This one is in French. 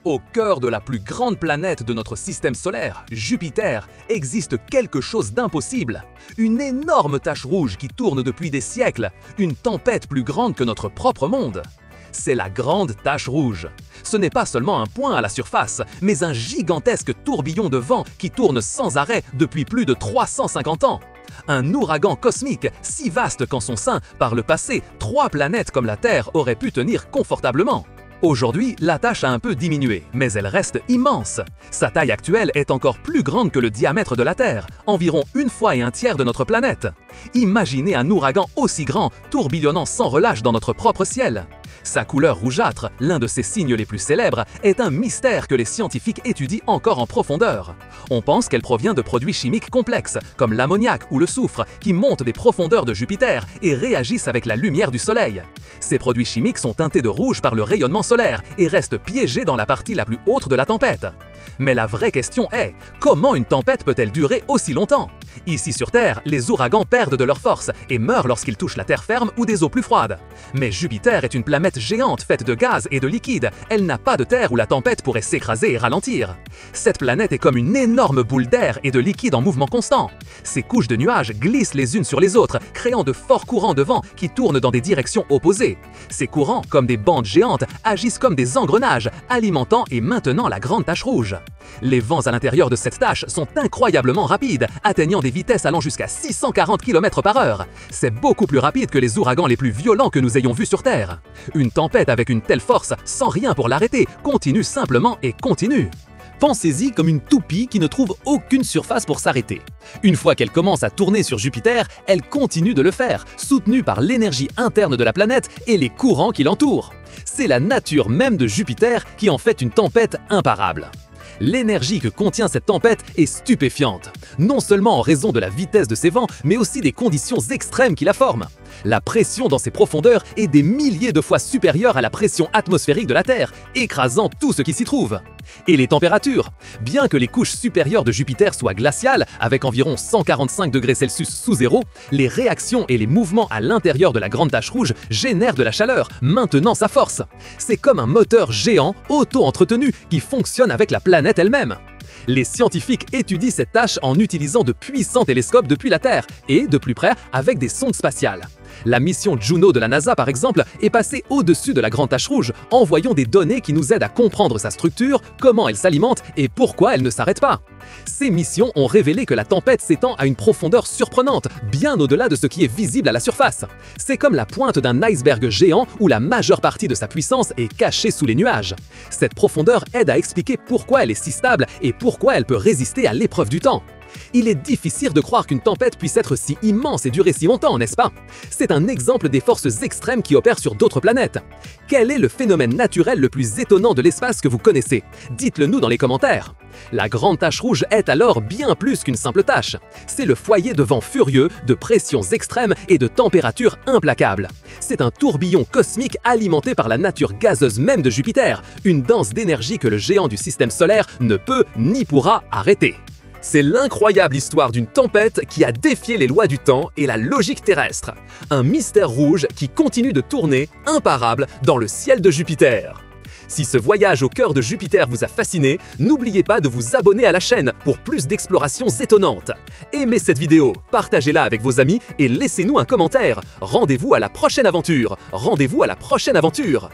Au cœur de la plus grande planète de notre système solaire, Jupiter, existe quelque chose d'impossible. Une énorme tache rouge qui tourne depuis des siècles, une tempête plus grande que notre propre monde. C'est la grande tache rouge. Ce n'est pas seulement un point à la surface, mais un gigantesque tourbillon de vent qui tourne sans arrêt depuis plus de 350 ans. Un ouragan cosmique si vaste qu'en son sein, par le passé, 3 planètes comme la Terre auraient pu tenir confortablement. Aujourd'hui, la tache a un peu diminué, mais elle reste immense. Sa taille actuelle est encore plus grande que le diamètre de la Terre, environ 1 fois et 1/3 de notre planète. Imaginez un ouragan aussi grand, tourbillonnant sans relâche dans notre propre ciel. Sa couleur rougeâtre, l'un de ses signes les plus célèbres, est un mystère que les scientifiques étudient encore en profondeur. On pense qu'elle provient de produits chimiques complexes, comme l'ammoniac ou le soufre, qui montent des profondeurs de Jupiter et réagissent avec la lumière du Soleil. Ces produits chimiques sont teintés de rouge par le rayonnement solaire et restent piégés dans la partie la plus haute de la tempête. Mais la vraie question est, comment une tempête peut-elle durer aussi longtemps? Ici sur Terre, les ouragans perdent de leur force et meurent lorsqu'ils touchent la terre ferme ou des eaux plus froides. Mais Jupiter est une planète géante faite de gaz et de liquide. Elle n'a pas de terre où la tempête pourrait s'écraser et ralentir. Cette planète est comme une énorme boule d'air et de liquide en mouvement constant. Ces couches de nuages glissent les unes sur les autres, créant de forts courants de vent qui tournent dans des directions opposées. Ces courants, comme des bandes géantes, agissent comme des engrenages, alimentant et maintenant la grande tache rouge. Les vents à l'intérieur de cette tache sont incroyablement rapides, atteignant des vitesses allant jusqu'à 640 km/h. C'est beaucoup plus rapide que les ouragans les plus violents que nous ayons vus sur Terre. Une tempête avec une telle force, sans rien pour l'arrêter, continue simplement et continue. Pensez-y comme une toupie qui ne trouve aucune surface pour s'arrêter. Une fois qu'elle commence à tourner sur Jupiter, elle continue de le faire, soutenue par l'énergie interne de la planète et les courants qui l'entourent. C'est la nature même de Jupiter qui en fait une tempête imparable. L'énergie que contient cette tempête est stupéfiante, non seulement en raison de la vitesse de ses vents, mais aussi des conditions extrêmes qui la forment. La pression dans ses profondeurs est des milliers de fois supérieure à la pression atmosphérique de la Terre, écrasant tout ce qui s'y trouve. Et les températures? Bien que les couches supérieures de Jupiter soient glaciales, avec environ 145 degrés Celsius sous zéro, les réactions et les mouvements à l'intérieur de la grande tache rouge génèrent de la chaleur, maintenant sa force. C'est comme un moteur géant auto-entretenu qui fonctionne avec la planète elle-même. Les scientifiques étudient cette tache en utilisant de puissants télescopes depuis la Terre et, de plus près, avec des sondes spatiales. La mission Juno de la NASA, par exemple, est passée au-dessus de la grande tache rouge, envoyant des données qui nous aident à comprendre sa structure, comment elle s'alimente et pourquoi elle ne s'arrête pas. Ces missions ont révélé que la tempête s'étend à une profondeur surprenante, bien au-delà de ce qui est visible à la surface. C'est comme la pointe d'un iceberg géant où la majeure partie de sa puissance est cachée sous les nuages. Cette profondeur aide à expliquer pourquoi elle est si stable et pourquoi elle peut résister à l'épreuve du temps. Il est difficile de croire qu'une tempête puisse être si immense et durer si longtemps, n'est-ce pas? C'est un exemple des forces extrêmes qui opèrent sur d'autres planètes. Quel est le phénomène naturel le plus étonnant de l'espace que vous connaissez? Dites-le nous dans les commentaires. La grande tache rouge est alors bien plus qu'une simple tache. C'est le foyer de vents furieux, de pressions extrêmes et de températures implacables. C'est un tourbillon cosmique alimenté par la nature gazeuse même de Jupiter, une danse d'énergie que le géant du système solaire ne peut ni pourra arrêter. C'est l'incroyable histoire d'une tempête qui a défié les lois du temps et la logique terrestre. Un mystère rouge qui continue de tourner, imparable, dans le ciel de Jupiter. Si ce voyage au cœur de Jupiter vous a fasciné, n'oubliez pas de vous abonner à la chaîne pour plus d'explorations étonnantes. Aimez cette vidéo, partagez-la avec vos amis et laissez-nous un commentaire. Rendez-vous à la prochaine aventure. Rendez-vous à la prochaine aventure.